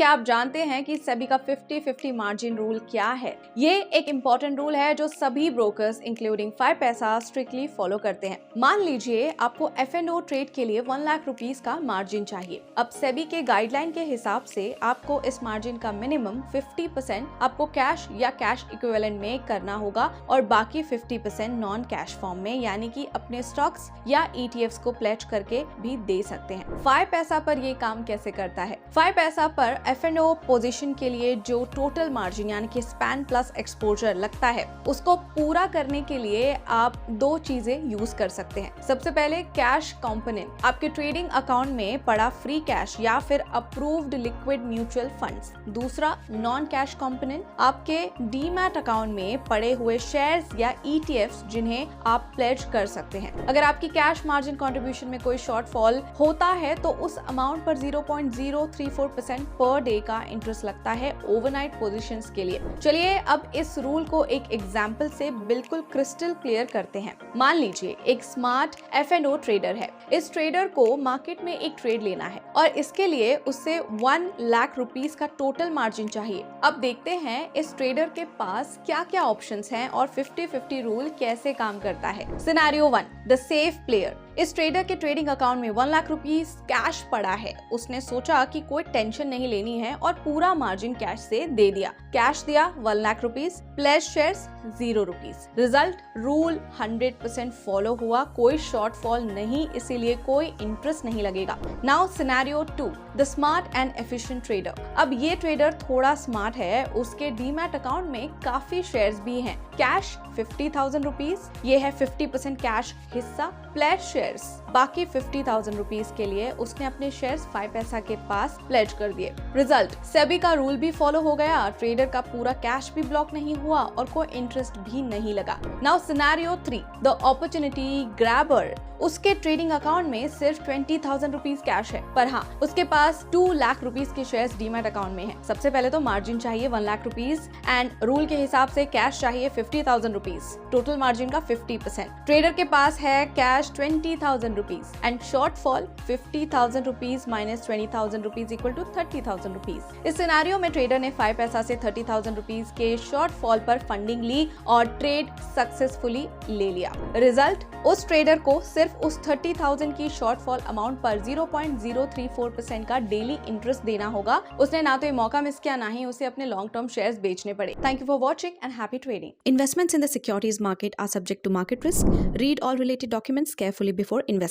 क्या आप जानते हैं कि सेबी का 50-50 मार्जिन रूल क्या है? ये एक इम्पोर्टेंट रूल है जो सभी ब्रोकर्स इंक्लूडिंग 5 पैसा स्ट्रिक्टली फॉलो करते हैं। मान लीजिए आपको F&O ट्रेड के लिए 1 लाख रुपीस का मार्जिन चाहिए। अब सेबी के गाइडलाइन के हिसाब से आपको इस मार्जिन का मिनिमम 50% आपको कैश या कैश इक्विवेलेंट में करना होगा और बाकी 50% नॉन कैश फॉर्म में, यानी कि अपने स्टॉक्स या ETFs को प्लेज करके भी दे सकते हैं। 5 पैसा पर ये काम कैसे करता है? 5 पैसा पर F&O पोजीशन के लिए जो टोटल मार्जिन यानी कि स्पैन प्लस एक्सपोजर लगता है, उसको पूरा करने के लिए आप दो चीजें यूज कर सकते हैं। सबसे पहले कैश कंपोनेंट, आपके ट्रेडिंग अकाउंट में पड़ा फ्री कैश या फिर अप्रूव्ड लिक्विड म्यूचुअल फंड्स। दूसरा नॉन कैश कंपोनेंट, आपके डीमैट अकाउंट में पड़े हुए शेयर्स या ETFs जिन्हें आप प्लेज कर सकते हैं। अगर आपकी कैश मार्जिन कंट्रीब्यूशन में कोई शॉर्टफॉल होता है तो उस अमाउंट पर 0.034% पर डे का इंटरेस्ट लगता है ओवरनाइट पोजीशंस के लिए। चलिए अब इस रूल को एक एग्जांपल से बिल्कुल क्रिस्टल क्लियर करते हैं। मान लीजिए एक स्मार्ट F&O ट्रेडर है। इस ट्रेडर को मार्केट में एक ट्रेड लेना है और इसके लिए उससे 1 लाख रुपीस का टोटल मार्जिन चाहिए। अब देखते हैं इस ट्रेडर के पास क्या क्या ऑप्शंस हैं और 50-50 रूल कैसे काम करता है। Scenario 1, the safe player. इस ट्रेडर के ट्रेडिंग अकाउंट में 1 लाख रुपीस कैश पड़ा है। उसने सोचा कि कोई टेंशन नहीं लेनी है और पूरा मार्जिन कैश से दे दिया। कैश दिया 1 lakh rupees, pledge shares 0 rupees. Result, rule 100% follow हुआ, कोई शॉर्टफॉल नहीं, इसीलिए कोई इंटरेस्ट नहीं लगेगा। Now scenario 2, the smart and efficient trader. अब ये ट्रेडर थोड़ा स्मार्ट है, उसके डीमैट अकाउंट में काफी शेयर्स भी हैं। कैश 50,000 रुपीस, ये है 50% कैश हिस्सा। प्लेज शेयर्स, बाकी 50,000 रुपीस के लिए उसने अपने शेयर्स 5 पैसा के पास प्लेज कर दिए। रिजल्ट, सेबी का रूल भी फॉलो हो गया, ट्रेडर का पूरा कैश भी ब्लॉक नहीं हुआ और कोई इंटरेस्ट भी नहीं लगा। Now scenario 3, the opportunity grabber. उसके ट्रेडिंग अकाउंट में सिर्फ 20,000 रुपीस कैश है, पर हाँ उसके पास 2 लाख रुपीस के शेयर्स डीमैट अकाउंट में है। सबसे पहले तो मार्जिन चाहिए 1 लाख रुपीस एंड रूल के हिसाब से कैश चाहिए 50,000 रुपीस, टोटल मार्जिन का 50%। ट्रेडर के पास है cash 20,000 rupees and shortfall 50,000 rupees minus 20,000 rupees equal to 30,000 rupees. इस सिनेरियो में ट्रेडर ने 5 पैसा से 30,000 रुपीस के शॉर्टफॉल पर फंडिंग ली और ट्रेड सक्सेसफुली ले लिया। रिजल्ट, उस ट्रेडर को सिर्फ उस 30,000 की शॉर्टफॉल अमाउंट पर 0.034% का डेली इंटरेस्ट देना होगा। उसने ना तो ये मौका मिस किया, ना ही उसे अपने लॉन्ग टर्म शेयर्स बेचने पड़े। Thank you for watching and happy trading. Investments in the securities market are subject to market risk. Read all related documents carefully before investing.